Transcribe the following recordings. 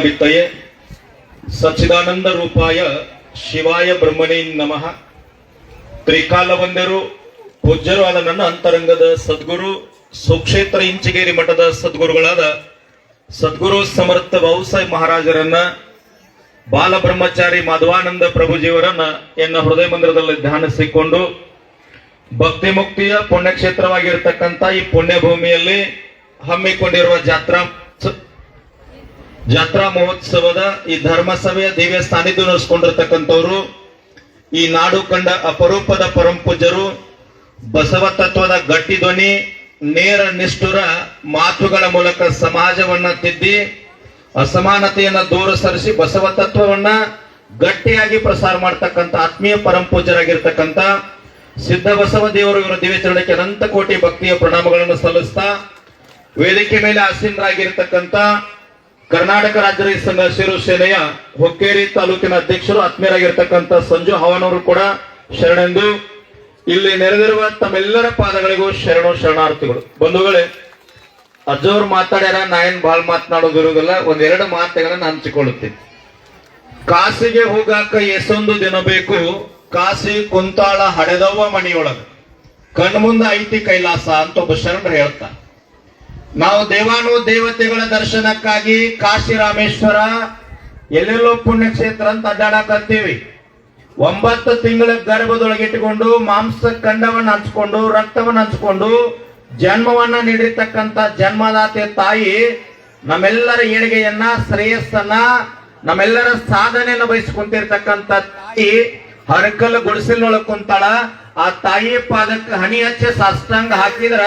ವಿತ್ತಯೇ ಸಚ್ಚಿದಾನಂದ ರೂಪಾಯ ಶಿವಾಯ ಬ್ರಹ್ಮಣೇ ನಮಃ. ತ್ರಿಕಾಲವಂದ್ಯರು ಪೂಜ್ಯರು ಆದ ನನ್ನ ಅಂತರಂಗದ ಸದ್ಗುರು ಸುಕ್ಷೇತ್ರ ಇಂಚಿಗೇರಿ ಮಠದ ಸದ್ಗುರುಗಳಾದ ಸದ್ಗುರು ಸಮರ್ಥ ಬಾಬುಸಾಹೇಬ್ ಮಹಾರಾಜರನ್ನ, ಬಾಲ ಬ್ರಹ್ಮಚಾರಿ ಮಾಧವಾನಂದ ಪ್ರಭುಜಿಯವರನ್ನ ಎನ್ನ ಹೃದಯ ಮಂದಿರದಲ್ಲಿ ಧ್ಯಾನಿಸಿಕೊಂಡು ಭಕ್ತಿ ಮುಕ್ತಿಯ ಪುಣ್ಯಕ್ಷೇತ್ರವಾಗಿರ್ತಕ್ಕಂಥ ಈ ಪುಣ್ಯ ಭೂಮಿಯಲ್ಲಿ ಹಮ್ಮಿಕೊಂಡಿರುವ ಜಾತ್ರಾ ಮಹೋತ್ಸವದ ಈ ಧರ್ಮಸಭೆಯ ದಿವ್ಯ ಸಾನ್ನಿಧ್ಯ ನಡೆಸಿಕೊಂಡಿರ್ತಕ್ಕಂಥವ್ರು, ಈ ನಾಡು ಕಂಡ ಅಪರೂಪದ ಪರಂಪೂಜ್ಯರು, ಬಸವ ತತ್ವದ ಗಟ್ಟಿ ಧ್ವನಿ, ನೇರ ನಿಷ್ಠುರ ಮಾತುಗಳ ಮೂಲಕ ಸಮಾಜವನ್ನ ತಿದ್ದಿ ಅಸಮಾನತೆಯನ್ನ ದೂರ ಸರಿಸಿ ಬಸವ ತತ್ವವನ್ನ ಗಟ್ಟಿಯಾಗಿ ಪ್ರಸಾರ ಮಾಡ್ತಕ್ಕಂಥ ಆತ್ಮೀಯ ಪರಂಪೂಜ್ಯರಾಗಿರ್ತಕ್ಕಂಥ ಸಿದ್ಧ ಬಸವ ದೇವರು ಇವರ ದಿವ್ಯ ಚರಣಕ್ಕೆ ಅನಂತ ಕೋಟಿ ಭಕ್ತಿಯ ಪ್ರಣಾಮಗಳನ್ನು ಸಲ್ಲಿಸ್ತಾ, ವೇದಿಕೆ ಮೇಲೆ ಆಸೀನರಾಗಿರ್ತಕ್ಕಂಥ ಕರ್ನಾಟಕ ರಾಜ್ಯ ರೈತ ಸಂಘ ಶಿರು ಸೇನೆಯ ಹೊಕ್ಕೇರಿ ತಾಲೂಕಿನ ಅಧ್ಯಕ್ಷರು ಆತ್ಮೀಯರಾಗಿರ್ತಕ್ಕಂಥ ಸಂಜು ಹವನವರು ಕೂಡ ಶರಣೆಂದು, ಇಲ್ಲಿ ನೆರೆದಿರುವ ತಮ್ಮೆಲ್ಲರ ಪಾದಗಳಿಗೂ ಶರಣಾರ್ಥಿಗಳು. ಬಂಧುಗಳೇ, ಅಜ್ಜವ್ರು ಮಾತಾಡ್ಯಾರ, ನಾ ಏನ್ ಬಾಳ್ ಮಾತನಾಡೋದಿರೋದಿಲ್ಲ, ಒಂದೆರಡು ಮಾತುಗಳನ್ನ ಹಂಚಿಕೊಳ್ಳುತ್ತೀನಿ. ಕಾಸಿಗೆ ಹೋಗಾಕ ಎಷ್ಟೊಂದು ದಿನ ಬೇಕು, ಕಾಸಿ ಕುಂತಾಳ ಹಡೆದವ್ವ ಮಣಿಯೊಳಗ, ಕಣ್ಮುಂದ ಐತಿ ಕೈಲಾಸ ಅಂತ ಒಬ್ಬ ಶರಣರು ಹೇಳ್ತಾರೆ. ನಾವು ದೇವಾನು ದೇವತೆಗಳ ದರ್ಶನಕ್ಕಾಗಿ ಕಾಶಿ ರಾಮೇಶ್ವರ ಎಲ್ಲೆಲ್ಲೋ ಪುಣ್ಯಕ್ಷೇತ್ರ ಅಂತ ಅಡ್ಡಾಡಕತ್ತೀವಿ. 9 ತಿಂಗಳ ಗರ್ಭದೊಳಗಿಟ್ಟುಕೊಂಡು ಮಾಂಸ ಖಂಡವನ್ನ ಹಂಚ್ಕೊಂಡು ರಕ್ತವನ್ನ ಹಂಚ್ಕೊಂಡು ಜನ್ಮವನ್ನ ನೀಡಿರ್ತಕ್ಕಂಥ ಜನ್ಮದಾತೆ ತಾಯಿ ನಮ್ಮೆಲ್ಲರ ಏಳಿಗೆಯನ್ನ, ಶ್ರೇಯಸ್ಸನ್ನ, ನಮ್ಮೆಲ್ಲರ ಸಾಧನೆಯನ್ನು ಬಯಸ್ಕೊಂತಿರ್ತಕ್ಕಂಥ ತಾಯಿ ಹರಕಲ್ ಗುಡಿಸಲಿನೊಳಗೆ ಕುಂತಾಳ. ಆ ತಾಯಿ ಪಾದಕ್ಕೆ ಹಣಿ ಹಚ್ಚಿ ಸಾಷ್ಟಾಂಗ ಹಾಕಿದ್ರ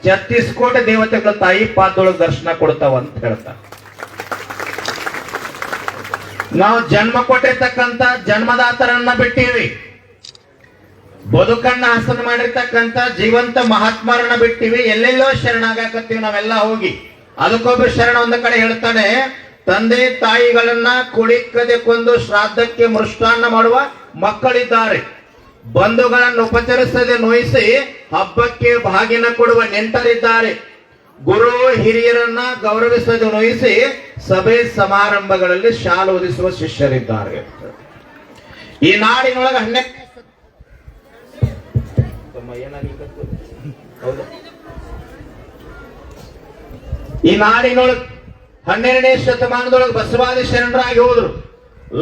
36 ಕೋಟಿ ದೇವತೆಗಳ ತಾಯಿ ಪಾದದೊಳಗೆ ದರ್ಶನ ಕೊಡ್ತಾವ ಅಂತ ಹೇಳ್ತಾರೆ. ನಾವು ಜನ್ಮ ಕೊಟ್ಟಿರ್ತಕ್ಕಂಥ ಜನ್ಮದಾತರನ್ನ ಬಿಟ್ಟಿವಿ, ಬದುಕನ್ನ ಹಸನ ಮಾಡಿರ್ತಕ್ಕಂಥ ಜೀವಂತ ಮಹಾತ್ಮರನ್ನ ಬಿಟ್ಟಿವಿ, ಎಲ್ಲೆಲ್ಲೋ ಶರಣಾಗಕತ್ತೀವಿ ನಾವೆಲ್ಲ ಹೋಗಿ. ಅದಕ್ಕೊಬ್ಬ ಶರಣ ಒಂದ ಕಡೆ ಹೇಳ್ತಾನೆ, ತಂದೆ ತಾಯಿಗಳನ್ನ ಕುಳಿಕದೆ ಕೊಂದು ಶ್ರಾದ್ದಕ್ಕೆ ಮೃಷ್ಟಾನ್ನ ಮಾಡುವ ಮಕ್ಕಳಿದ್ದಾರೆ, ಬಂಧುಗಳನ್ನು ಉಪಚರಿಸದೆ ನೋಯಿಸಿ ಹಬ್ಬಕ್ಕೆ ಭಾಗಿನ ಕೊಡುವ ನೆಂಟರಿದ್ದಾರೆ, ಗುರು ಹಿರಿಯರನ್ನ ಗೌರವಿಸದೆ ನೋಯಿಸಿ ಸಭೆ ಸಮಾರಂಭಗಳಲ್ಲಿ ಶಾಲು ಓದಿಸುವ ಶಿಷ್ಯರಿದ್ದಾರೆ. ಈ ನಾಡಿನೊಳಗೆ ಈ ನಾಡಿನೊಳಗೆ 12ನೇ ಶತಮಾನದೊಳಗೆ ಬಸವಾದಿ ಶರಣರಾಗಿ ಹೋದ್ರು.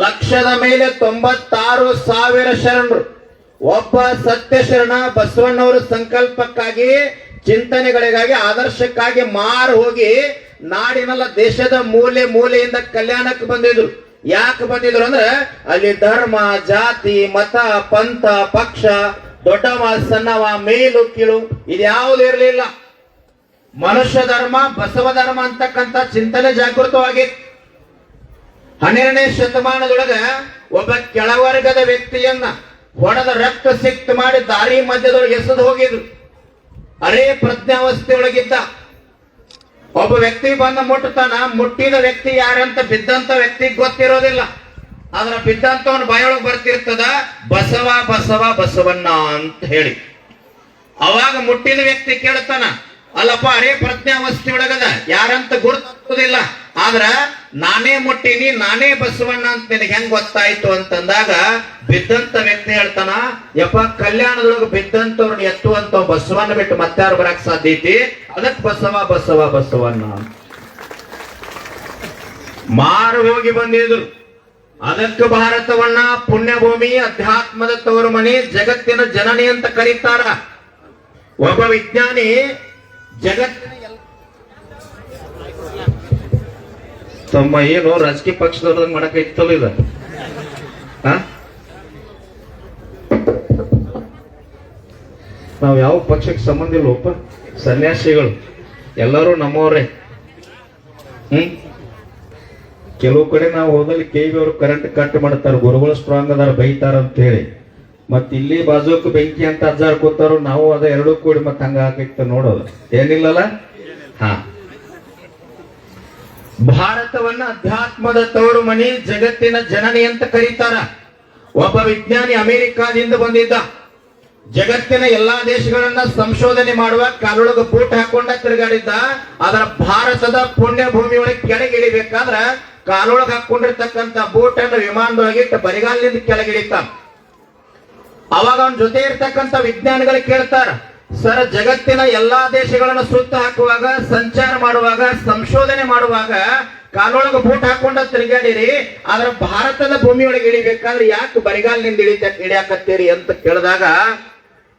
ಲಕ್ಷದ ಮೇಲೆ 96,000 ಶರಣರು. ಒಬ್ಬ ಸತ್ಯ ಶರಣ ಬಸವಣ್ಣವರ ಸಂಕಲ್ಪಕ್ಕಾಗಿ, ಚಿಂತನೆಗಳಿಗಾಗಿ, ಆದರ್ಶಕ್ಕಾಗಿ ಮಾರು ಹೋಗಿ ನಾಡಿನಲ್ಲ ದೇಶದ ಮೂಲೆ ಮೂಲೆಯಿಂದ ಕಲ್ಯಾಣಕ್ಕೆ ಬಂದಿದ್ರು. ಯಾಕೆ ಬಂದಿದ್ರು ಅಂದ್ರೆ ಅಲ್ಲಿ ಧರ್ಮ, ಜಾತಿ, ಮತ, ಪಂಥ, ಪಕ್ಷ, ದೊಡ್ಡವ ಸಣ್ಣವ, ಮೇಲು ಕೀಳು ಇದ್ಯಾವುದು ಇರಲಿಲ್ಲ. ಮನುಷ್ಯ ಧರ್ಮ, ಬಸವ ಧರ್ಮ ಅಂತಕ್ಕಂಥ ಚಿಂತನೆ ಜಾಗೃತವಾಗಿತ್ತು. 12ನೇ ಶತಮಾನದೊಳಗ ಒಬ್ಬ ಕೆಳವರ್ಗದ ವ್ಯಕ್ತಿಯನ್ನ ಹೊಡೆದ ರಕ್ತ ಸಿಕ್ತ ಮಾಡಿ ದಾರಿ ಮಧ್ಯದೊಳಗೆ ಎಸೆದು ಹೋಗಿದ್ರು. ಅರೇ ಪ್ರಜ್ಞಾವಸ್ಥೆಯೊಳಗಿದ್ದ ಒಬ್ಬ ವ್ಯಕ್ತಿ ಬಂದ ಮುಟ್ಟತಾನ, ಮುಟ್ಟಿದ ವ್ಯಕ್ತಿ ಯಾರಂತ ಬಿದ್ದಂತ ವ್ಯಕ್ತಿಗೆ ಗೊತ್ತಿರೋದಿಲ್ಲ. ಆದ್ರ ಬಿದ್ದಂತವನ ಬಾಯೊಳಗೆ ಬರ್ತಿರ್ತದ ಬಸವ ಬಸವ ಬಸವಣ್ಣ ಅಂತ ಹೇಳಿ. ಅವಾಗ ಮುಟ್ಟಿದ ವ್ಯಕ್ತಿ ಕೇಳ್ತಾನ, ಅಲ್ಲಪ್ಪ ಅರೇ ಪ್ರಜ್ಞಾವಸ್ಥೆ ಒಳಗದ ಯಾರಂತ ಗುರುತಿಲ್ಲ, ಆದ್ರ ನಾನೇ ಮುಟ್ಟಿನಿ, ನಾನೇ ಬಸವಣ್ಣ ಅಂತ ನಿನಗೆ ಹೆಂಗ್ ಗೊತ್ತಾಯ್ತು ಅಂತಂದಾಗ ಬಿದ್ದಂತ ವ್ಯಕ್ತಿ ಹೇಳ್ತಾನ, ಯಪ್ಪ ಕಲ್ಯಾಣದೊಳಗೆ ಬಿದ್ದಂತವ್ರನ್ನ ಎತ್ತುವಂತ ಬಸವಣ್ಣ ಬಿಟ್ಟು ಮತ್ತಾರು ಬರಕ್ ಸಾಧ್ಯ ಐತಿ, ಅದಕ್ಕೆ ಬಸವ ಬಸವ ಬಸವಣ್ಣ ಮಾರು ಹೋಗಿ ಬಂದಿದ್ರು. ಅದಕ್ಕೆ ಭಾರತವನ್ನ ಪುಣ್ಯಭೂಮಿ, ಅಧ್ಯಾತ್ಮದ ತವರು ಮನೆ, ಜಗತ್ತಿನ ಜನನಿ ಅಂತ ಕರೀತಾರ. ಒಬ್ಬ ವಿಜ್ಞಾನಿ ಜಗತ್ತಿನ ತಮ್ಮ ಏನು ರಾಜಕೀಯ ಪಕ್ಷದವ್ರ ಮಾಡಕ ಇತ್ತಲ್ಲ ಇದ, ನಾವ್ ಯಾವ ಪಕ್ಷಕ್ಕೆ ಸಂಬಂಧ ಇಲ್ಲಪ್ಪ, ಸನ್ಯಾಸಿಗಳು ಎಲ್ಲರೂ ನಮ್ಮವ್ರೆ. ಕೆಲವು ಕಡೆ ನಾವು ಹೋದಲ್ಲಿ KV ಅವರು ಕರೆಂಟ್ ಕಟ್ ಮಾಡ್ತಾರ, ಗುರುಗಳು ಸ್ಟ್ರಾಂಗ್ ಅದಾರ ಬೈತಾರ ಅಂತ ಹೇಳಿ. ಮತ್ ಇಲ್ಲಿ ಬಾಜುಕ್ ಬೆಂಕಿ ಅಂತ ಅಜ್ಜಾರ್ ಕೂತಾರು, ನಾವು ಅದ ಎರಡೂ ಕೂಡಿ ಮತ್ ಹಂಗ ಹಾಕಿತ್ತು ನೋಡೋದು ಏನಿಲ್ಲಲ್ಲ. ಭಾರತವನ್ನ ಅಧ್ಯಾತ್ಮದ ತವರು ಮನಿ, ಜಗತ್ತಿನ ಜನನಿ ಅಂತ ಕರೀತಾರ. ಒಬ್ಬ ವಿಜ್ಞಾನಿ ಅಮೆರಿಕಾದಿಂದ ಬಂದಿದ್ದ. ಜಗತ್ತಿನ ಎಲ್ಲಾ ದೇಶಗಳನ್ನ ಸಂಶೋಧನೆ ಮಾಡುವ ಕಾಲೊಳಗ ಬೂಟ್ ಹಾಕೊಂಡ ತಿರುಗಾಡಿದ್ದ. ಅದರ ಭಾರತದ ಪುಣ್ಯ ಭೂಮಿ ಒಳಗೆ ಕೆಳಗಿಳಿಬೇಕಾದ್ರ ಕಾಲೊಳಗೆ ಹಾಕೊಂಡಿರ್ತಕ್ಕಂಥ ಬೋಟ್ ಅನ್ನು ವಿಮಾನದೊಳಗಿಟ್ಟು ಬರಿಗಾಲಿನಿಂದ ಕೆಳಗಿಳಿತಾನ. ಅವಾಗ ಅವನ ಜೊತೆ ಇರ್ತಕ್ಕಂಥ ವಿಜ್ಞಾನಿಗಳು ಕೇಳ್ತಾರ, ಸರ್ ಜಗತ್ತಿನ ಎಲ್ಲಾ ದೇಶಗಳನ್ನು ಸುತ್ತ ಹಾಕುವಾಗ, ಸಂಚಾರ ಮಾಡುವಾಗ, ಸಂಶೋಧನೆ ಮಾಡುವಾಗ ಕಾಲೊಳಗೆ ಬೂಟ್ ಹಾಕೊಂಡ ತಿರುಗಾಡಿರಿ, ಆದ್ರೆ ಭಾರತದ ಭೂಮಿಯೊಳಗೆ ಇಳಿಬೇಕಾದ್ರೆ ಯಾಕೆ ಬರಿಗಾಲಿನಿಂದ ಇಳಿಯಾಕತ್ತೀರಿ ಅಂತ ಕೇಳಿದಾಗ,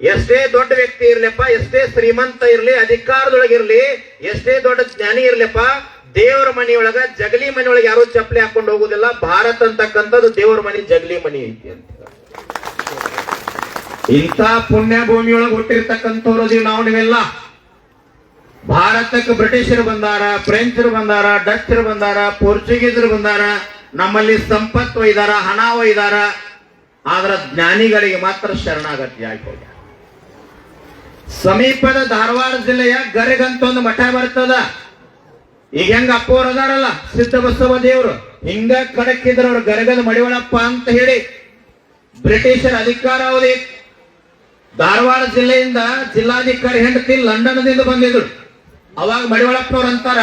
ಎಷ್ಟೇ ದೊಡ್ಡ ವ್ಯಕ್ತಿ ಇರ್ಲಿಪ್ಪ, ಎಷ್ಟೇ ಶ್ರೀಮಂತ ಇರ್ಲಿ, ಅಧಿಕಾರದೊಳಗಿರ್ಲಿ, ಎಷ್ಟೇ ದೊಡ್ಡ ಜ್ಞಾನಿ ಇರ್ಲಿಪ್ಪ, ದೇವರ ಮನೆಯೊಳಗ ಜಗಲಿ ಮನೆಯೊಳಗೆ ಯಾರು ಚಪ್ಪಲಿ ಹಾಕೊಂಡು ಹೋಗುದಿಲ್ಲ. ಭಾರತ ಅಂತಕ್ಕಂಥದ್ದು ದೇವರ ಮನೆ, ಜಗಲಿ ಮನೆ ಐತಿ ಅಂತ. ಇಂಥ ಪುಣ್ಯ ಭೂಮಿಯೊಳಗೆ ಹುಟ್ಟಿರ್ತಕ್ಕಂಥವ್ರು ನೀವೆಲ್ಲ. ಭಾರತಕ್ಕೆ ಬ್ರಿಟಿಷರು ಬಂದಾರ, ಫ್ರೆಂಚರು ಬಂದಾರ, ಡಚ್ಚರು ಬಂದಾರ, ಪೋರ್ಚುಗೀಸರು ಬಂದಾರ, ನಮ್ಮಲ್ಲಿ ಸಂಪತ್ತು ಒಯ್ದಾರ, ಹಣ ಒಯ್ದಾರ, ಆದ್ರ ಜ್ಞಾನಿಗಳಿಗೆ ಮಾತ್ರ ಶರಣಾಗತಿ ಆಗಿ. ಸಮೀಪದ ಧಾರವಾಡ ಜಿಲ್ಲೆಯ ಗರಗ್ ಅಂತ ಒಂದು ಮಠ ಬರ್ತದ. ಈಗ ಹೆಂಗ ಅಪ್ಪೋರ್ ಅದಾರಲ್ಲ ಸಿದ್ಧ ಬಸವ ದೇವರು, ಹಿಂಗ ಕಡಕಿದ್ರ ಅವ್ರು ಗರಗದ ಮಡಿವಾಳಪ್ಪ ಅಂತ ಹೇಳಿ ಬ್ರಿಟಿಷರ ಅಧಿಕಾರ ಅವಧಿ. ಧಾರವಾಡ ಜಿಲ್ಲೆಯಿಂದ ಜಿಲ್ಲಾಧಿಕಾರಿ ಹೆಂಡತಿ ಲಂಡನ್ದಿಂದ ಬಂದಿದ್ರು. ಅವಾಗ ಮಡಿವಾಳಪ್ಪನವ್ರು ಅಂತಾರ,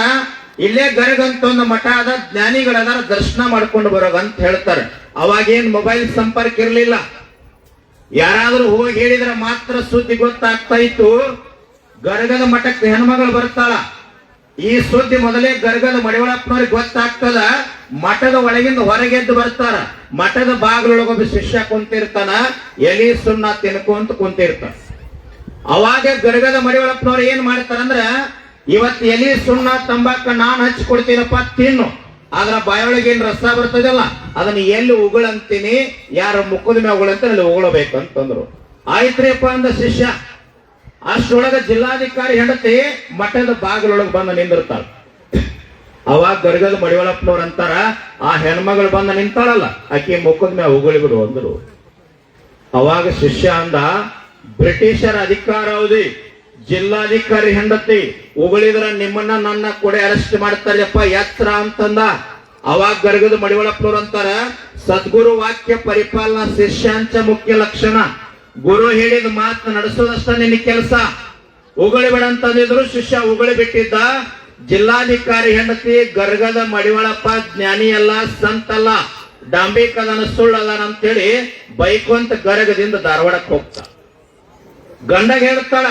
ಇಲ್ಲೇ ಗರಗ್ ಅಂತ ಒಂದು ಮಠ ಅದ, ಜ್ಞಾನಿಗಳದಾರ, ದರ್ಶನ ಮಾಡ್ಕೊಂಡು ಬರೋಗ ಅಂತ ಹೇಳ್ತಾರೆ. ಅವಾಗೇನ್ ಮೊಬೈಲ್ ಸಂಪರ್ಕ ಇರ್ಲಿಲ್ಲ. ಯಾರಾದ್ರೂ ಹೋಗಿ ಹೇಳಿದ್ರೆ ಮಾತ್ರ ಸುದ್ದಿ ಗೊತ್ತಾಗ್ತಾ ಇತ್ತು. ಗರಗದ ಮಠಕ್ಕೆ ಹೆಣ್ಮಗಳು ಬರ್ತಾಳ, ಈ ಸುದ್ದಿ ಮೊದಲೇ ಗರಗದ ಮಡಿವಾಳಪ್ಪನವ್ರಿಗೆ ಗೊತ್ತಾಗ್ತದ. ಮಠದ ಒಳಗಿಂದ ಹೊರಗೆದ್ದು ಬರ್ತಾರ. ಮಠದ ಬಾಗಿಲೊಳಗೊಬ್ಬ ಶಿಷ್ಯ ಕುಂತಿರ್ತಾನ, ಎಲಿ ಸುಣ್ಣ ತಿನ್ಕೊಂತ ಕುಂತಿರ್ತಾನ. ಅವಾಗ ಗರಗದ ಮಡಿವಾಳಪ್ಪನವ್ರು ಏನ್ ಮಾಡ್ತಾರಂದ್ರ, ಇವತ್ತು ಎಲಿ ಸುಣ್ಣ ತಂಬಾಕ ನಾನ್ ಹಚ್ಕೊಡ್ತೀನಪ್ಪ, ತಿನ್ನು, ಆದ್ರ ಬಾಯೊಳಗೆ ಏನ್ ರಸ ಬರ್ತದಲ್ಲ ಅದನ್ನ ಎಲ್ಲಿ ಉಗುಳಂತೀನಿ, ಯಾರ ಮುಖದ ಮೇಲೆ ಉಗುಳಂತ ಅಲ್ಲಿ ಉಗುಳಬೇಕು ಅಂತಂದ್ರು. ಆಯ್ತ್ರಿಯಪ್ಪ ಅಂದ ಶಿಷ್ಯ. ಅಷ್ಟೊಳಗ ಜಿಲ್ಲಾಧಿಕಾರಿ ಹೆಂಡತಿ ಮಠದ ಬಾಗಿಲೊಳಗೆ ಬಂದು ನಿಂದಿರ್ತಾಳ. ಅವಾಗ ಗರಗದ ಮಡಿವಾಳಪ್ಪನವ್ರು ಅಂತಾರ, ಆ ಹೆಣ್ಮಗಳು ಬಂದು ನಿಂತಾಳಲ್ಲ ಆಕೆ ಮುಖದ ಮೇಲೆ ಉಗುಳಿ ಬಿಡು ಅಂದ್ರು. ಅವಾಗ ಶಿಷ್ಯ ಅಂದ, ಬ್ರಿಟಿಷರ ಅಧಿಕಾರ ಅವಧಿ, ಜಿಲ್ಲಾಧಿಕಾರಿ ಹೆಂಡತಿ ಉಗುಳಿದ್ರ ನಿಮ್ಮನ್ನ ನನ್ನ ಕೂಡ ಅರೆಸ್ಟ್ ಮಾಡ್ತಾರಪ್ಪ ಎತ್ತರ ಅಂತಂದ. ಅವಾಗ ಗರಗದ ಮಡಿವಾಳಪ್ಪನವ್ರು ಅಂತಾರ, ಸದ್ಗುರು ವಾಕ್ಯ ಪರಿಪಾಲನಾ ಶಿಷ್ಯಾಂಚ ಮುಖ್ಯ ಲಕ್ಷಣ. ಗುರು ಹೇಳಿದ ಮಾತು ನಡೆಸೋದಷ್ಟ ನಿನ್ನ ಕೆಲಸ. ಉಗುಳಿ ಬಿಡ ಅಂತಂದಿದ್ರು. ಶಿಷ್ಯ ಉಗುಳಿ ಬಿಟ್ಟಿದ್ದ. ಜಿಲ್ಲಾಧಿಕಾರಿ ಹೆಂಡತಿ ಗರಗದ ಮಡಿವಾಳಪ್ಪ ಜ್ಞಾನಿ ಅಲ್ಲ, ಸಂತಲ್ಲ, ಡಾಂಬಿಕದನ ಸುಳ್ಳಲ್ಲ ಅಂತೇಳಿ ಬೈಕೊಂತ ಗರಗದಿಂದ ಧಾರವಾಡಕ್ಕೆ ಹೋಗ್ತಾ. ಗಂಡಗೆ ಹೇಳ್ತಾಳ,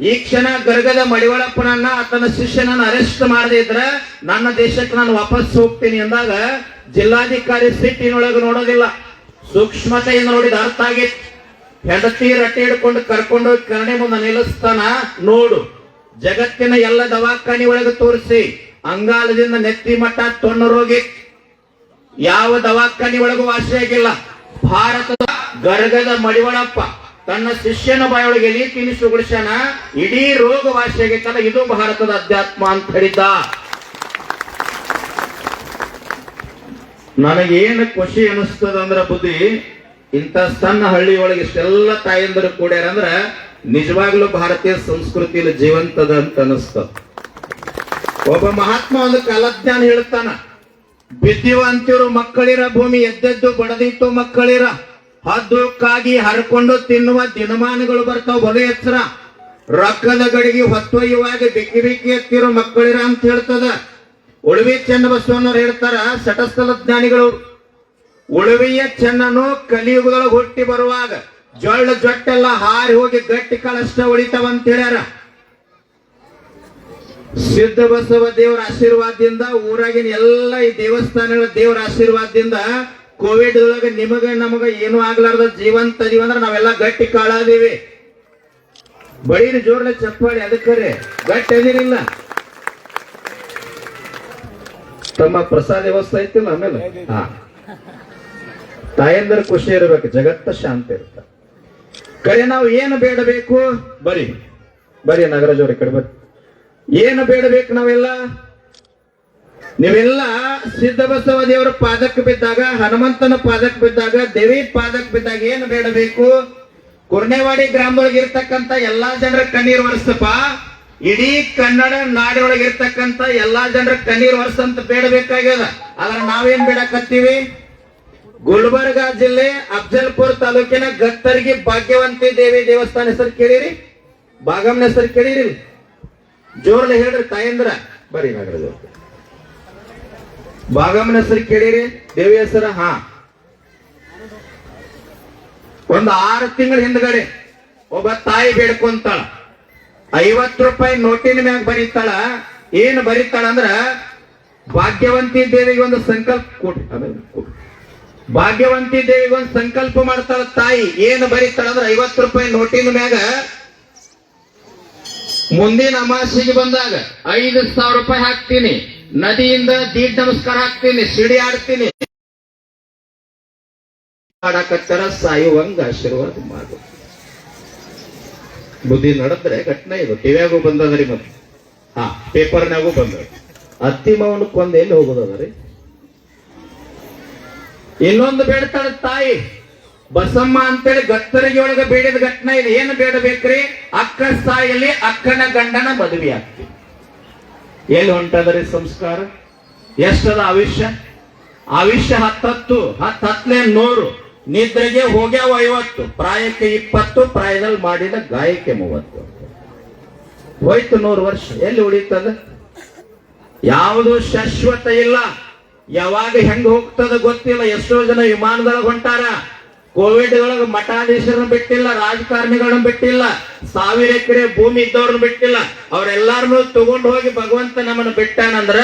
ಈ ಕ್ಷಣ ಗರಗದ ಮಡಿವಾಳಪ್ಪನನ್ನ ಆತನ ಶಿಷ್ಯನನ್ನ ಅರೆಸ್ಟ್ ಮಾಡದೇ ಇದ್ರೆ ನನ್ನ ದೇಶಕ್ಕೆ ನಾನು ವಾಪಸ್ ಹೋಗ್ತೀನಿ ಅಂದಾಗ ಜಿಲ್ಲಾಧಿಕಾರಿ ಸಿಟ್ಟಿನೊಳಗೆ ನೋಡೋದಿಲ್ಲ, ಸೂಕ್ಷ್ಮತೆಯಿಂದ ನೋಡಿದ ಅರ್ಥ ಆಗಿತ್ತು. ಹೆಂಡತಿ ರಟ್ಟೆ ಹಿಡ್ಕೊಂಡು ಕರ್ಕೊಂಡು ಕರಣೆ ಮುಂದೆ ನಿಲ್ಲಿಸ್ತಾನ. ನೋಡು, ಜಗತ್ತಿನ ಎಲ್ಲ ದವಾಖಾನಿ ಒಳಗೆ ತೋರಿಸಿ ಅಂಗಾಲದಿಂದ ನೆತ್ತಿ ಮಟ್ಟ ತೊಣ್ಣು ರೋಗಿ ಯಾವ ದವಾಖಾನಿ ಒಳಗೂ ವಾಸಿಯಾಗಿಲ್ಲ. ಭಾರತದ ಗರಗದ ಮಡಿವಾಳಪ್ಪ ತನ್ನ ಶಿಷ್ಯನ ಬಾಯೊಳಗೆ ಎಲಿ ತಿನಿಸು ಉಳಿಸ್ಯಾನ, ಇಡೀ ರೋಗ ವಾಸಿಯಾಗಿತ್ತಲ್ಲ, ಇದು ಭಾರತದ ಅಧ್ಯಾತ್ಮ ಅಂತ ಹೇಳಿದ್ದ. ನನಗೇನು ಖುಷಿ ಅನಿಸ್ತದ ಅಂದ್ರ ಬುದ್ಧಿ, ಇಂಥ ಸಣ್ಣ ಹಳ್ಳಿಯೊಳಗೆ ಇಷ್ಟೆಲ್ಲ ತಾಯಂದರು ಕೂಡ್ಯಾರಂದ್ರ ನಿಜವಾಗ್ಲೂ ಭಾರತೀಯ ಸಂಸ್ಕೃತಿಯಲ್ಲಿ ಜೀವಂತದ ಅಂತ ಅನಿಸ್ತದ. ಒಬ್ಬ ಮಹಾತ್ಮ ಒಂದು ಕಾಲಜ್ಞಾನ ಹೇಳ್ತಾನ, ಬಿದ್ದಿವ ಅಂತಿರು ಮಕ್ಕಳಿರ, ಭೂಮಿ ಎದ್ದೆದ್ದು ಬಡದಿತ್ತು ಮಕ್ಕಳಿರ, ಹದ್ದು ಕಾಗಿ ಹರ್ಕೊಂಡು ತಿನ್ನುವ ದಿನಮಾನಗಳು ಬರ್ತಾವ ಬಲು ಎಚ್ಚರ, ರೊಕ್ಕದ ಗಡಿಗೆ ಹೊತ್ತೊಯ್ಯುವಾಗ ಬಿಕ್ಕಿ ಬಿಕ್ಕಿ ಎತ್ತಿರೋ ಮಕ್ಕಳಿರ ಅಂತ ಹೇಳ್ತದ. ಉಳುವಿ ಚೆನ್ನಬಸವಣ್ಣವ್ರು ಹೇಳ್ತಾರ, ಸಟಸ್ಥಲ ಜ್ಞಾನಿಗಳು, ಉಳುವಿಯ ಚೆನ್ನನು ಕಲಿಯುಗದೊಳಗೆ ಹುಟ್ಟಿ ಬರುವಾಗ ಜೊಟ್ಟೆಲ್ಲ ಹಾರಿ ಹೋಗಿ ಗಟ್ಟಿ ಕಾಳಷ್ಟ ಉಳಿತಾವಂತ ಹೇಳ್ಯಾರ. ಸಿದ್ಧ ಬಸವ ದೇವರ ಆಶೀರ್ವಾದದಿಂದ, ಊರಾಗಿನ ಎಲ್ಲ ಈ ದೇವಸ್ಥಾನಗಳ ದೇವರ ಆಶೀರ್ವಾದದಿಂದ ಕೋವಿಡ್ ಒಳಗೆ ನಿಮಗ ನಮಗ ಏನು ಆಗ್ಲಾರ್ದ ಜೀವಂತ ಅದೀವಿ ಅಂದ್ರೆ ನಾವೆಲ್ಲ ಗಟ್ಟಿ ಕಾಳಾದೀವಿ. ಬಡೀರಿ ಜೋರ್ಲೆ ಚಪ್ಪಾಳಿ, ಅದಕ್ಕರೆ ಗಟ್ಟಿ ಅದಿರಿಲ್ಲ. ತಮ್ಮ ಪ್ರಸಾದ ವ್ಯವಸ್ಥೆ ಐತಿಲ್ಲ. ಆಮೇಲೆ ತಾಯಂದ್ರ ಖುಷಿ ಇರಬೇಕು, ಜಗತ್ತ ಶಾಂತಿ ಇರ್ತ. ಕರೆ ನಾವು ಏನು ಬೇಡಬೇಕು, ಬರೀ ನಾಗರಾಜ್ ಅವ್ರ ಕಡೆ ಬರ್ರಿ. ಏನು ಬೇಡಬೇಕು ನಾವೆಲ್ಲ? ನೀವೆಲ್ಲ ಸಿದ್ಧ ಬಸವ ದೇವರ ಪಾದಕ್ಕೆ ಬಿದ್ದಾಗ, ಹನುಮಂತನ ಪಾದಕ್ಕೆ ಬಿದ್ದಾಗ, ದೇವಿ ಪಾದಕ್ಕೆ ಬಿದ್ದಾಗ ಏನು ಬೇಡಬೇಕು? ಕುರ್ನೇವಾಡಿ ಗ್ರಾಮದೊಳಗೆ ಇರ್ತಕ್ಕಂಥ ಎಲ್ಲಾ ಜನರ ಕಣ್ಣೀರು ಒರೆಸಪ್ಪ, ಇಡೀ ಕನ್ನಡ ನಾಡಿನೊಳಗೆ ಇರ್ತಕ್ಕಂಥ ಎಲ್ಲಾ ಜನರ ಕಣ್ಣೀರು ಒರೆಸಂತ ಬೇಡಬೇಕಾಗ್ಯದ. ಆದ್ರೆ ನಾವೇನ್ ಬೇಡಕತ್ತೀವಿ? ಗುಲ್ಬರ್ಗ ಜಿಲ್ಲೆ ಅಫ್ಜಲ್ಪುರ್ ತಾಲೂಕಿನ ಗತ್ತರ್ಗಿ ಭಾಗ್ಯವಂತಿ ದೇವಿ ದೇವಸ್ಥಾನ ಹೆಸರು ಕೇಳಿರಿ? ಬಾಗಮ್ಮನ ಹೆಸರು ಕೇಳಿರಿ? ಜೋರ್ಲೆ ಹೇಳ್ರಿ ತಾಯಂದ್ರ. ಬರೀ ನಾಗರಾಜ್. ಭಾಗಮ್ಮನ ಹೆಸರು ಕೇಳಿರಿ, ದೇವಿ ಹೆಸರ ಹಾ. ಒಂದು 6 ತಿಂಗಳ ಹಿಂದ್ಗಡೆ ಒಬ್ಬ ತಾಯಿ ಬೇಡ್ಕೊಂತಾಳ, 50 ರೂಪಾಯಿ ನೋಟಿನ ಮ್ಯಾಗ ಬರೀತಾಳ. ಏನ್ ಬರೀತಾಳ ಅಂದ್ರ ಭಾಗ್ಯವಂತಿ ದೇವಿಗೆ ಒಂದು ಸಂಕಲ್ಪ ಕೊಟ್ಟಿ, ಭಾಗ್ಯವಂತಿ ದೇವಿಗೆ ಒಂದು ಸಂಕಲ್ಪ ಮಾಡ್ತಾಳ ತಾಯಿ. ಏನು ಬರೀತಾಳ ಅಂದ್ರ 50 ರೂಪಾಯಿ ನೋಟಿನ ಮ್ಯಾಗ ಮುಂದಿನ ಅಮಾಸಿಗೆ ಬಂದಾಗ 5,000 ರೂಪಾಯಿ ಹಾಕ್ತೀನಿ, ನದಿಯಿಂದ ದೀಡ್ ನಮಸ್ಕಾರ ಹಾಕ್ತೀನಿ, ಸಿಡಿ ಆಡ್ತೀನಿ, ಆಡಕತ್ತರ ಸಾಯುವಂಗ ಆಶೀರ್ವಾದ ಮಾಡು. ಬುದ್ಧಿ ನಡೆದ್ರೆ ಘಟನೆ ಇದು ಟಿವ್ಯಾಗೂ ಬಂದದ್ರಿ, ಮತ್ತೆ ಹಾ ಪೇಪರ್ನಾಗೂ ಬಂದ. ಅತ್ತಿ ಮಾವನ ಕೊಂದ ಎಲ್ಲಿ ಹೋಗೋದದ್ರಿ. ಇನ್ನೊಂದು ಬೇಡ್ತಾಳ ತಾಯಿ ಬಸಮ್ಮ ಅಂತೇಳಿ ಗತ್ತರಿಗೆ ಒಳಗ ಬೇಡಿದ ಘಟನೆ ಇದೆ. ಏನು ಬೇಡಬೇಕ್ರಿ? ಅಕ್ಕ ಸಾಯಲ್ಲಿ ಅಕ್ಕನ ಗಂಡನ ಮದುವೆ ಆಗ್ತಿ. ಎಲ್ಲಿ ಹೊಂಟದ್ರಿ ಸಂಸ್ಕಾರ? ಎಷ್ಟದ ಆಯುಷ್ಯ? ಆಯುಷ್ಯ 10 ಹತ್ತಲೆ 100, ನಿದ್ರೆಗೆ ಹೋಗ್ಯಾವ 50, ಪ್ರಾಯಕ್ಕೆ 20, ಪ್ರಾಯದಲ್ಲಿ ಮಾಡಿದ ಗಾಯಕ್ಕೆ 30. ಹೋಯ್ತು 100 ವರ್ಷ. ಎಲ್ಲಿ ಉಳಿತದ? ಯಾವುದು ಶಾಶ್ವತ ಇಲ್ಲ. ಯಾವಾಗ ಹೆಂಗ ಹೋಗ್ತದ ಗೊತ್ತಿಲ್ಲ. ಎಷ್ಟೋ ಜನ ವಿಮಾನದೊಳಗೆ ಹೊಂಟಾರ. ಕೋವಿಡ್ ಒಳಗೆ ಮಠಾಧೀಶರನ್ನ ಬಿಟ್ಟಿಲ್ಲ, ರಾಜಕಾರಣಿಗಳನ್ನ ಬಿಟ್ಟಿಲ್ಲ, 1000 ಎಕರೆ ಭೂಮಿ ಇದ್ದವ್ರನ್ನ ಬಿಟ್ಟಿಲ್ಲ. ಅವ್ರೆಲ್ಲಾರನು ತಗೊಂಡು ಹೋಗಿ ಭಗವಂತ ನಮ್ಮನ್ನು ಬಿಟ್ಟಾನಂದ್ರ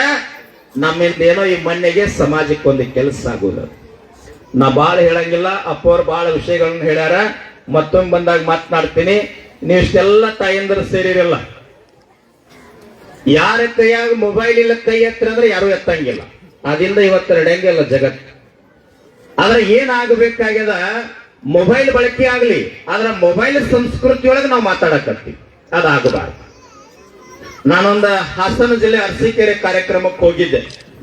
ನಮ್ಮಿಂದ ಏನೋ ಈ ಮಣ್ಣಿಗೆ ಸಮಾಜಕ್ಕೊಂದು ಕೆಲಸ ಆಗುದ. ನಾ ಬಾಳ ಹೇಳಂಗಿಲ್ಲ, ಅಪ್ಪವ್ರು ಬಾಳ ವಿಷಯಗಳನ್ನ ಹೇಳ್ಯಾರ. ಮತ್ತೊಮ್ಮೆ ಬಂದಾಗ ಮಾತನಾಡ್ತೀನಿ. ನೀವು ಇಷ್ಟೆಲ್ಲ ತಾಯಂದ್ರ ಸೇರಿರಲ್ಲ. ಯಾರ ಕೈಯಾಗ ಮೊಬೈಲ್ ಇಲ್ಲ ಕೈ ಎತ್ತರ ಅಂದ್ರೆ ಯಾರು ಎತ್ತಂಗಿಲ್ಲ. ಅದಿಂದ ಇವತ್ತು ನಡೆಯಂಗಿಲ್ಲ ಜಗತ್. ಆದ್ರೆ ಏನಾಗಬೇಕಾಗ್ಯದ, ಮೊಬೈಲ್ ಬಳಕೆ ಆಗ್ಲಿ, ಆದ್ರೆ ಮೊಬೈಲ್ ಸಂಸ್ಕೃತಿಯೊಳಗೆ ನಾವು ಮಾತಾಡಕತ್ತೀವಿ, ಅದಾಗಬಾರ್ದು. ನಾನೊಂದು ಹಾಸನ ಜಿಲ್ಲೆ ಅರಸೀಕೆರೆ ಕಾರ್ಯಕ್ರಮಕ್ಕೆ ಹೋಗಿದ್ದೆ.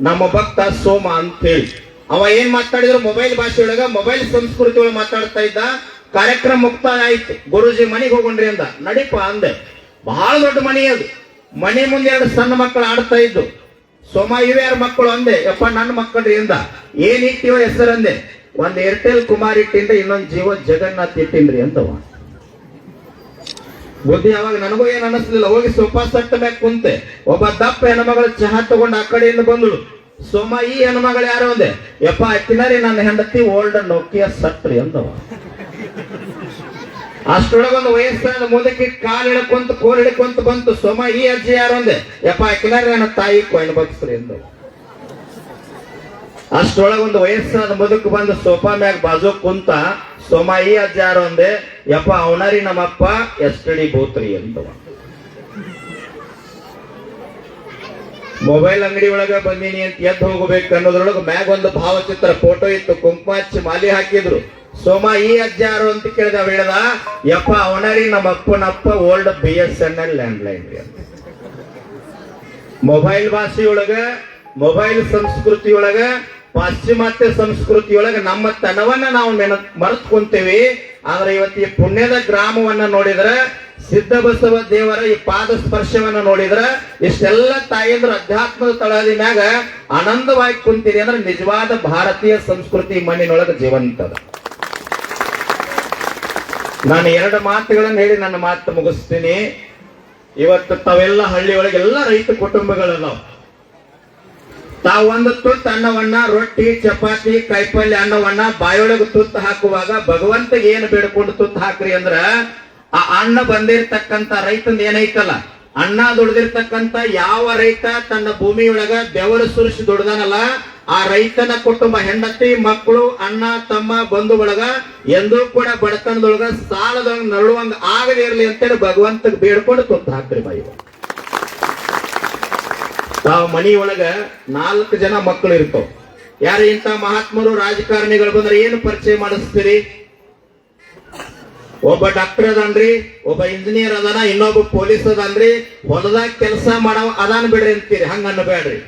ನಮ್ಮ ಭಕ್ತ ಸೋಮ ಅಂತ ಹೇಳಿ ಅವ ಏನ್ ಮಾತಾಡಿದ್ರು ಮೊಬೈಲ್ ಭಾಷೆಯೊಳಗ, ಮೊಬೈಲ್ ಸಂಸ್ಕೃತಿ ಒಳಗೆ ಮಾತಾಡ್ತಾ ಇದ್ದ. ಕಾರ್ಯಕ್ರಮ ಮುಕ್ತಾಯ ಆಯ್ತು. ಗುರುಜಿ ಮನೆಗೆ ಹೋಗೊಂಡ್ರಿ ಅಂದ. ನಡಿಪ ಅಂದೆ. ಬಹಳ ದೊಡ್ಡ ಮನೆ ಅದು. ಮನೆ ಮುಂದೆ 2 ಸಣ್ಣ ಮಕ್ಕಳು ಆಡ್ತಾ ಇದ್ದು. ಸೋಮ ಇವ್ಯಾರ ಮಕ್ಕಳು ಅಂದೆ. ಯಪ್ಪ ನನ್ನ ಮಕ್ಕಳ್ರಿ ಅಂದ. ಏನ್ ಇಟ್ಟಿವ ಹೆಸರು ಅಂದೆ. ಒಂದ್ ಏರ್ಟೆಲ್ ಕುಮಾರ್ ಇಟ್ಟಿಂದ, ಇನ್ನೊಂದು ಜೀವ ಜಗನ್ನಾಥ್ ಇಟ್ಟಿನ್ರಿ ಅಂತವ. ಬುದ್ಧಿ ಅವಾಗ ನನಗೂ ಏನ್ ಅನಿಸ್ಲಿಲ್ಲ. ಹೋಗಿ ಸೋಫಾ ಸೆಟ್ ಮ್ಯಾಗ ಕುಂತೆ. ಒಬ್ಬ ದಪ್ಪ ಹೆಣ್ಮಗಳು ಚಹಾ ತಗೊಂಡು ಆ ಕಡೆಯಿಂದ ಬಂದಳು. ಸೋಮ ಈ ಹೆಣ್ಮಗಳು ಯಾರು ಅಂದೆ. ಯಪ್ಪ ಅಕ್ಕಿನಾರಿ ನನ್ನ ಹೆಂಡತಿ ಓಲ್ಡ್ ನೋಕಿಯಾ ಸಟ್ರಿ ಅಂದವ. ಅಷ್ಟೊಳಗೊಂದು ವಯಸ್ಸಾದ ಮುದಕ್ಕೆ ಕಾಲು ಹಿಡ್ಕೊಂತ ಕೋಲ್ ಹಿಡ್ಕೊಂತ ಬಂತು. ಸೋಮ ಈ ಅಜ್ಜಿ ಯಾರು ಅಂದೆ. ಯಪ್ಪ ಅಕ್ಕಿನಾರಿ ನನ್ನ ತಾಯಿ ಕೊಯ್ನ ಬಗ್ಸ್ರಿ ಅಂದವ. ಅಷ್ಟೊಳಗೊಂದು ವಯಸ್ಸಾದ ಮುದಕ್ ಬಂದು ಸೋಫಾ ಮ್ಯಾಗ ಬಾಜು ಕುಂತ. ಸೋಮ ಈ ಅಜ್ಜ ಯಾರು ಅಂದೆ. ಯಪ್ಪ ಅವನರಿ ನಮ್ಮಪ್ಪ ಎಸ್ಟಡಿ ಬೋತ್ರಿ ಅಂತವ. ಮೊಬೈಲ್ ಅಂಗಡಿ ಒಳಗ ಬಂದೀನಿ ಅಂತ ಎದ್ದು ಹೋಗ್ಬೇಕು ಅನ್ನೋದ್ರೊಳಗ ಮ್ಯಾಗ ಒಂದು ಭಾವಚಿತ್ರ ಫೋಟೋ ಇತ್ತು. ಕುಂಕುಮ ಹಚ್ಚಿ ಮಾಲಿ ಹಾಕಿದ್ರು. ಸೋಮ ಈ ಅಜ್ಜ ಯಾರು ಅಂತ ಕೇಳಿದ. ಹೇಳ್ದ, ಯಪ್ಪ ಅವನರಿ ನಮ್ಮ ಅಪ್ಪನಪ್ಪ ಓಲ್ಡ್ BSNL ಲ್ಯಾಂಡ್ಲೈನ್ ಅಂತ. ಮೊಬೈಲ್ ಭಾಷೆಯೊಳಗ, ಮೊಬೈಲ್ ಸಂಸ್ಕೃತಿಯೊಳಗ, ಪಾಶ್ಚಿಮಾತ್ಯ ಸಂಸ್ಕೃತಿಯೊಳಗ ನಮ್ಮ ತನವನ್ನ ನಾವು ಮರೆತ್ಕೊಂತೇವಿ. ಆದ್ರೆ ಇವತ್ತು ಈ ಪುಣ್ಯದ ಗ್ರಾಮವನ್ನ ನೋಡಿದ್ರ, ಸಿದ್ಧಬಸವ ದೇವರ ಈ ಪಾದ ಸ್ಪರ್ಶವನ್ನ ನೋಡಿದ್ರ, ಇಷ್ಟೆಲ್ಲ ತಾಯಂದ್ರ ಅಧ್ಯಾತ್ಮದ ತಳಹದಿ ಮ್ಯಾಗ ಆನಂದವಾಗಿ ಕುಂತೀರಿ ಅಂದ್ರೆ ನಿಜವಾದ ಭಾರತೀಯ ಸಂಸ್ಕೃತಿ ಮಣ್ಣಿನೊಳಗ ಜೀವಂತದ. ನಾನು 2 ಮಾತುಗಳನ್ನು ಹೇಳಿ ನನ್ನ ಮಾತು ಮುಗಿಸ್ತೀನಿ. ಇವತ್ತು ತಾವೆಲ್ಲ ಹಳ್ಳಿಯೊಳಗೆ ಎಲ್ಲ ರೈತ ಕುಟುಂಬಗಳದಾವ. ತಾವು ಒಂದು ತುತ್ತು ಅನ್ನವನ್ನ, ರೊಟ್ಟಿ ಚಪಾತಿ ಕಾಯಿಪಲ್ಯ ಅನ್ನವನ್ನ ಬಾಯೊಳಗೆ ತುತ್ತು ಹಾಕುವಾಗ ಭಗವಂತಗೆ ಏನು ಬೇಡ್ಕೊಂಡು ತುತ್ತು ಹಾಕ್ರಿ ಅಂದ್ರ, ಆ ಅನ್ನ ಬಂದಿರ್ತಕ್ಕಂತ ರೈತಂದ ಏನೈತಲ್ಲ, ಅನ್ನ ದುಡ್ದಿರ್ತಕ್ಕಂತ ಯಾವ ರೈತ ತನ್ನ ಭೂಮಿಯೊಳಗ ಬೆವರು ಸುರಿಸಿ ದುಡ್ದಾನಲ್ಲ, ಆ ರೈತನ ಕುಟುಂಬ, ಹೆಂಡತಿ, ಮಕ್ಕಳು, ಅಣ್ಣ, ತಮ್ಮ, ಬಂಧು ಬಳಗ ಎಂದೂ ಕೂಡ ಬಡತನದೊಳಗ ಸಾಲದೊಳಗ ನರಳುವಂಗ ಆಗದೇ ಇರ್ಲಿ ಅಂತೇಳಿ ಭಗವಂತಗೆ ಬೇಡ್ಕೊಂಡು ತುತ್ತು ಹಾಕ್ರಿ ಬಾಯಿ. ತಾವು ಮನಿಯೊಳಗ 4 ಜನ ಮಕ್ಕಳು ಇರ್ತಾವ. ಯಾರು ಇಂಥ ಮಹಾತ್ಮರು ರಾಜಕಾರಣಿಗಳು ಬಂದ್ರೆ ಏನು ಪರಿಚಯ ಮಾಡಿಸ್ತೀರಿ? ಒಬ್ಬ ಡಾಕ್ಟರ್ ಅದನ್ರಿ, ಒಬ್ಬ ಇಂಜಿನಿಯರ್ ಅದಾನ, ಇನ್ನೊಬ್ಬ ಪೊಲೀಸ್ ಅದನ್ರಿ, ಹೊಲದಾಗ ಕೆಲಸ ಮಾಡವ ಅದಾನ ಬಿಡ್ರಿ ಅಂತೀರಿ. ಹಂಗ ಅನ್ನಬೇಡ್ರಿ.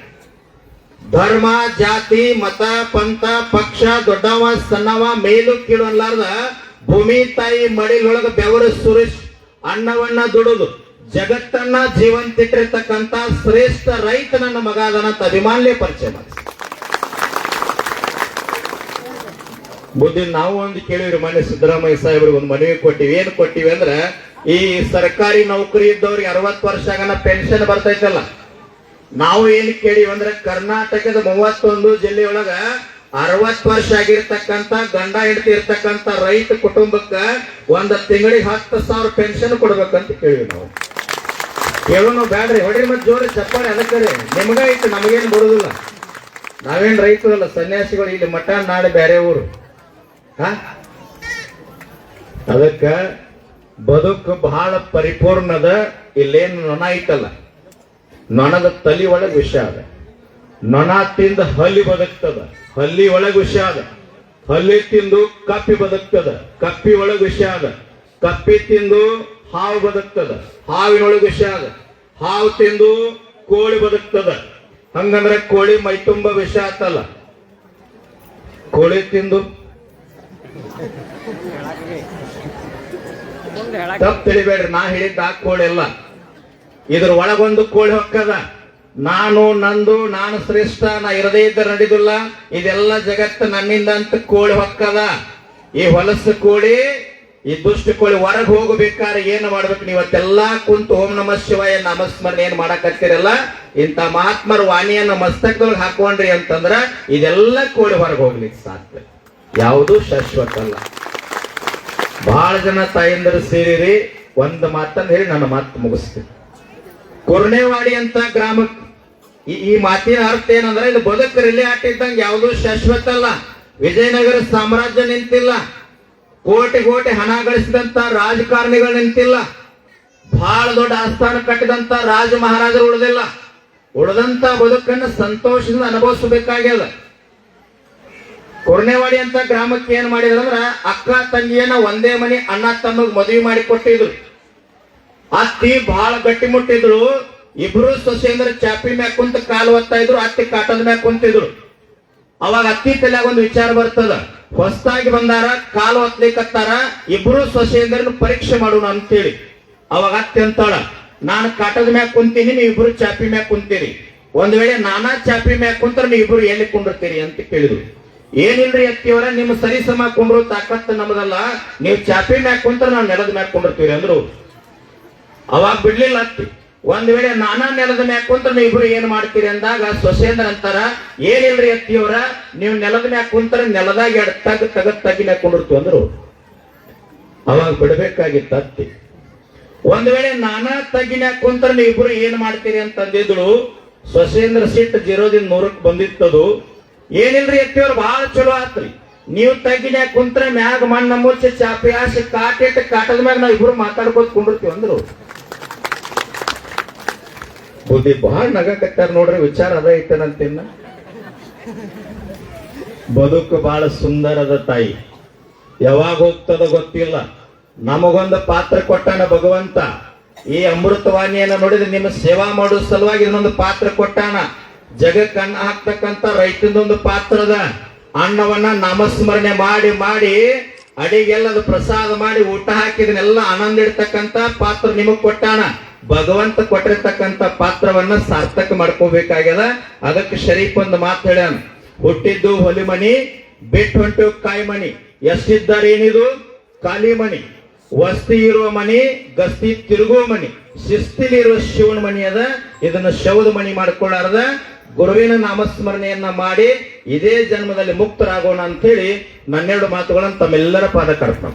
ಧರ್ಮ, ಜಾತಿ, ಮತ, ಪಂಥ, ಪಕ್ಷ, ದೊಡ್ಡವ ಸಣ್ಣವ ಮೇಲು ಕೀಳು ಅನ್ಲಾರ್ದ ಭೂಮಿ ತಾಯಿ ಮಡಿಲೊಳಗ ಬೆವರು ಸುರಿಸ್ ಅನ್ನವನ್ನ ದುಡುದು ಜಗತ್ತನ್ನ ಜೀವಂತಿಟ್ಟಿರ್ತಕ್ಕಂತ ಶ್ರೇಷ್ಠ ರೈತ ನನ್ನ ಮಗ ಅದನ್ನಂತ ಅಭಿಮಾನ್ಯ ಪರಿಚಯ ಮಾಡಿ. ಬುದ್ಧಿ ನಾವು ಒಂದು ಕೇಳಿವ್ರಿ. ಮೊನ್ನೆ ಸಿದ್ದರಾಮಯ್ಯ ಸಾಹೇಬ್ರಿಗೆ ಒಂದು ಮನವಿ ಕೊಟ್ಟಿವಿ. ಏನ್ ಕೊಟ್ಟಿವಿ ಅಂದ್ರ, ಈ ಸರ್ಕಾರಿ ನೌಕರಿ ಇದ್ದವ್ರಿಗೆ 60 ವರ್ಷ ಆಗನ ಪೆನ್ಷನ್ ಬರ್ತೈತಲ್ಲ, ನಾವು ಏನ್ ಕೇಳಿವಿ ಅಂದ್ರೆ ಕರ್ನಾಟಕದ 31 ಜಿಲ್ಲೆಯೊಳಗ 60 ವರ್ಷ ಆಗಿರ್ತಕ್ಕಂತ ಗಂಡ ಹೆಂಡತಿ ಇರ್ತಕ್ಕಂತ ರೈತ ಕುಟುಂಬಕ್ಕ ಒಂದ್ ತಿಂಗಳಿಗೆ 10,000 ಪೆನ್ಷನ್ ಕೊಡ್ಬೇಕಂತ ಕೇಳಿವಿ ನಾವು. ಕೇಳೋನು ಬ್ಯಾಡ್ರಿ, ಹೊಡ್ರಿ ಮತ್ ಜೋರಿ ಚಪ್ಪಾಳೆ ಅದಕ್ಕೆ ನಿಮ್ಗ ಐತಿ, ನಮಗೇನು ಬರುದಿಲ್ಲ. ನಾವೇನ್ ರೈತರಲ್ಲ, ಸನ್ಯಾಸಿಗಳು. ಇಲ್ಲಿ ಮಠ ನಾಡು ಬೇರೆ ಊರು. ಅದಕ್ಕ ಬದುಕು ಬಹಳ ಪರಿಪೂರ್ಣದ. ಇಲ್ಲೇನು ನೊಣ ಐತಲ್ಲ, ನೊಣದ ತಲಿ ಒಳಗ್ ವಿಷ ಅದ. ನೊಣ ತಿಂದ ಹಲ್ಲಿ ಬದುಕ್ತದ, ಹಲ್ಲಿ ಒಳಗ್ ವಿಷ ಅದ. ಹಲ್ಲಿ ತಿಂದು ಕಪ್ಪಿ ಬದುಕ್ತದ, ಕಪ್ಪಿ ಒಳಗ್ ವಿಷ ಅದ. ಕಪ್ಪಿ ತಿಂದು ಹಾವು ಬದುಕ್ತದ, ಹಾವಿನೊಳಗ್ ವಿಷ ಅದ. ಹಾವು ತಿಂದು ಕೋಳಿ ಬದುಕ್ತದ. ಹಂಗಂದ್ರೆ ಕೋಳಿ ಮೈ ತುಂಬ ವಿಷ ಆತಲ್ಲ. ಕೋಳಿ ತಿಂದು ತಪ್ಪು ತಿಳಿಬೇಡ್ರಿ, ನಾ ಹೇಳಿದ್ದ ಆ ಕೋಳಿ ಅಲ್ಲ. ಇದ್ರ ಒಳಗೊಂದು ಕೋಳಿ ಹೊಕ್ಕದ. ನಾನು ನಂದು, ನಾನು ಶ್ರೇಷ್ಠ, ನಾ ಇರದೇ ಇದ್ದ ನಡಿದಿಲ್ಲ, ಇದೆಲ್ಲ ಜಗತ್ತು ನನ್ನಿಂದ ಅಂತ ಕೋಳಿ ಹೊಕ್ಕದ. ಈ ಹೊಲಸು ಕೋಳಿ, ಈ ದುಷ್ಟ ಕೋಳಿ ಹೊರಗೆ ಹೋಗಬೇಕಾದ್ರೆ ಏನು ಮಾಡ್ಬೇಕು? ನೀವತ್ತೆಲ್ಲಾ ಕುಂತು ಓಂ ನಮ ಶಿವಾಯ ನಾಮಸ್ಮರಣೆ ಏನ್ ಮಾಡಕತ್ತೀರಲ್ಲ, ಇಂಥ ಮಹಾತ್ಮರ ವಾಣಿಯನ್ನ ಮಸ್ತಕದೊಳಗೆ ಹಾಕೊಂಡ್ರಿ ಅಂತಂದ್ರ ಇದೆಲ್ಲ ಕೋಳಿ ಹೊರಗೆ ಹೋಗ್ಲಿಕ್ಕೆ ಸಾಧ್ಯ. ಯಾವುದು ಶಾಶ್ವತ ಅಲ್ಲ. ಬಹಳ ಜನ ತಾಯಂದರು ಸೇರಿರಿ, ಒಂದು ಮಾತನ್ನ ಹೇಳಿ ನನ್ನ ಮಾತು ಮುಗಿಸ್ತೀನಿ. ಕೊರ್ನೇವಾಡಿ ಅಂತ ಗ್ರಾಮಕ್ಕೆ ಈ ಮಾತಿನ ಅರ್ಥ ಏನಂದ್ರೆ, ಇದು ಬದುಕು ರಿಲೆ ಆಟಿದ್ದಂಗೆ ಯಾವುದು ಶಾಶ್ವತ ಅಲ್ಲ. ವಿಜಯನಗರ ಸಾಮ್ರಾಜ್ಯ ನಿಂತಿಲ್ಲ, ಕೋಟಿ ಕೋಟಿ ಹಣ ಗಳಿಸಿದಂತ ರಾಜಕಾರಣಿಗಳು ನಿಂತಿಲ್ಲ, ಬಹಳ ದೊಡ್ಡ ಆಸ್ಥಾನ ಕಟ್ಟಿದಂತ ರಾಜ ಮಹಾರಾಜರು ಉಳಿದಿಲ್ಲ. ಉಳಿದಂತ ಬದುಕನ್ನು ಸಂತೋಷದಿಂದ ಅನುಭವಿಸಬೇಕಾಗ್ಯದ. ಕೊರ್ನೇವಾಡಿ ಅಂತ ಗ್ರಾಮಕ್ಕೆ ಏನ್ ಮಾಡಿದ್ರಂದ್ರ, ಅಕ್ಕ ತಂಗಿಯನ್ನ ಒಂದೇ ಮನೆ ಅಣ್ಣ ತಮ್ಮಗ್ ಮದುವೆ ಮಾಡಿ ಕೊಟ್ಟಿದ್ರು. ಅತ್ತಿ ಬಹಳ ಗಟ್ಟಿ ಮುಟ್ಟಿದ್ರು. ಇಬ್ರು ಸೊಸೆಂದ್ರ ಚಾಪಿ ಮ್ಯಾಗ ಕುಂತ ಕಾಲು ಒತ್ತಾ ಇದ್ರು, ಅತ್ತಿ ಕಾಟದ ಮ್ಯಾಗ ಕುಂತಿದ್ರು. ಅವಾಗ ಅತ್ತಿ ತಲೆಯಾಗ ಒಂದು ವಿಚಾರ ಬರ್ತದ, ಹೊಸದಾಗಿ ಬಂದಾರ, ಕಾಲು ಒತ್ಲಿಕ್ಕತ್ತಾರ, ಇಬ್ರು ಸೊಸೆಂದ್ರನ್ನು ಪರೀಕ್ಷೆ ಮಾಡೋಣ ಅಂತೇಳಿ. ಅವಾಗ ಅತ್ತಿ ಅಂತಾಳ, ನಾನು ಕಾಟದ ಮ್ಯಾಗ ಕುಂತೀನಿ, ನೀವು ಇಬ್ರು ಚಾಪಿ ಮ್ಯಾಗ ಕುಂತೀರಿ. ಒಂದ್ ವೇಳೆ ನಾನಾ ಚಾಪಿ ಮ್ಯಾಗ ಕುಂತ್ರ ನೀವು ಇಬ್ರು ಎಲ್ಲಿ ಕುಂಡಿರ್ತೀರಿ ಅಂತ ಕೇಳಿದ್ರು. ಏನಿಲ್ರಿ ಅತ್ತಿಯವರ, ನಿಮ್ಮ ಸರಿ ಸಮ ಕುಂಡ್ರು ತಾಕತ್ತು ನಮ್ಮದಲ್ಲ, ನೀವು ಚಾಪಿ ಮ್ಯಾಗ ಕುಂತ್ರ ನಾವು ನೆಲದ ಮ್ಯಾಗ ಕುಂಡಿರ್ತೀವಿ ಅಂದ್ರು. ಅವಾಗ ಬಿಡ್ಲಿಲ್ಲ ಅತ್ತಿ. ಒಂದ್ ವೇಳೆ ನಾನಾ ನೆಲದ ಮ್ಯಾಗ ಕುಂತ್ರ ನೀವು ಇಬ್ರು ಏನ್ ಮಾಡ್ತೀರಿ ಅಂದಾಗ ಸೊಸೇಂದ್ರ ಅಂತಾರ, ಏನಿಲ್ರಿ ಅತ್ತಿಯವರ, ನೀವು ನೆಲದ ಮ್ಯಾಗ ಕುಂತ್ರ ನೆಲದಾಗ ಎರಡು ತಗಿ ಮ್ಯಾಗ ಕುಂಡಿರ್ತು ಅಂದ್ರು. ಅವಾಗ ಬಿಡ್ಬೇಕಾಗಿತ್ತ ಅತ್ತಿ. ಒಂದ್ ವೇಳೆ ನಾನಾ ತಗ್ಗಿನ್ಯಾಗ ಕುಂತ್ರ ನೀವು ಇಬ್ರು ಏನ್ ಮಾಡ್ತೀರಿ ಅಂತ ಅಂದಿದ್ರು. ಸೊಸೇಂದ್ರ ಸಿಟ್ಟು 0ದಿಂದ 100ಕ್ಕೆ ಬಂದಿತ್ತದು. ಏನಿಲ್ರಿ ಅತ್ತಿಯವ್ರು, ಬಹಳ ಚಲೋ ಆತ್ರಿ, ನೀವು ತಗ್ಗಿನ್ಯಾಗ ಕುಂತ್ರ ಮ್ಯಾಗ ಮಣ್ಣ ಮುಚ್ಚಿ ಚಾಪಿ ಹಾಸಿ ಕಾಟಿಟ್ಟು ಕಾಟದ ಮ್ಯಾಗ ನಾವ್ ಇಬ್ರು ಮಾತಾಡ್ಕೋತ ಕುಂಡಿರ್ತೀವಿ ಅಂದ್ರು. ಬುದ್ಧಿ ಬಹಳ ನಗಕತ್ತಾರ ನೋಡ್ರಿ, ವಿಚಾರ ಅದ ಐತನಂತಿನ್ನ. ಬದುಕು ಬಹಳ ಸುಂದರದ ತಾಯಿ, ಯಾವಾಗ ಹೋಗ್ತದ ಗೊತ್ತಿಲ್ಲ. ನಮಗೊಂದು ಪಾತ್ರ ಕೊಟ್ಟಾನ ಭಗವಂತ. ಈ ಅಮೃತವಾಣಿಯನ್ನ ನೋಡಿದ್ರೆ ನಿಮ್ಮ ಸೇವಾ ಮಾಡೋ ಸಲುವಾಗಿ ಇನ್ನೊಂದು ಪಾತ್ರ ಕೊಟ್ಟಾನ. ಜಗಕ್ಕೆ ಅನ್ನ ಹಾಕ್ತಕ್ಕಂತ ರೈತನದೊಂದು ಪಾತ್ರ ಅದ. ಅನ್ನವನ್ನ ನಾಮಸ್ಮರಣೆ ಮಾಡಿ ಮಾಡಿ ಅಡಿಗೆಲ್ಲದ ಪ್ರಸಾದ ಮಾಡಿ ಊಟ ಹಾಕಿದನ್ನೆಲ್ಲ ಆನಂದ ಇಡ್ತಕ್ಕಂತ ಪಾತ್ರ ನಿಮಗ್ ಕೊಟ್ಟಾನ. ಭಗವಂತ ಕೊಟ್ಟಿರ್ತಕ್ಕಂತ ಪಾತ್ರವನ್ನ ಸಾರ್ಥಕ ಮಾಡ್ಕೋಬೇಕಾಗ್ಯದ. ಅದಕ್ಕೆ ಶರೀಫ್ ಒಂದು ಮಾತು ಹೇಳ್ಯಾನ, ಹುಟ್ಟಿದ್ದು ಹೊಲಿ ಮನಿ, ಬಿಟ್ಟು ಹೊಂಟು ಕಾಯಿ ಮನಿ. ಎಷ್ಟಿದ್ದಾರೆ ಏನಿದು ಖಾಲಿ ಮನಿ, ವಸ್ತಿ ಇರುವ ಮನಿ, ಗಸ್ತಿ ತಿರುಗುವ ಮನಿ, ಶಿಸ್ತಿಲಿರುವ ಶಿವನ ಮನಿ ಅದ. ಇದನ್ನ ಶವದ ಮನಿ ಮಾಡ್ಕೊಳ್ಳಾರದ ಗುರುವಿನ ನಾಮಸ್ಮರಣೆಯನ್ನ ಮಾಡಿ ಇದೇ ಜನ್ಮದಲ್ಲಿ ಮುಕ್ತರಾಗೋಣ ಅಂತ ಹೇಳಿ ನನ್ನೆರಡು ಮಾತುಗಳನ್ನು ತಮ್ಮೆಲ್ಲರ ಪಾದ ಕರ್ಪಣ.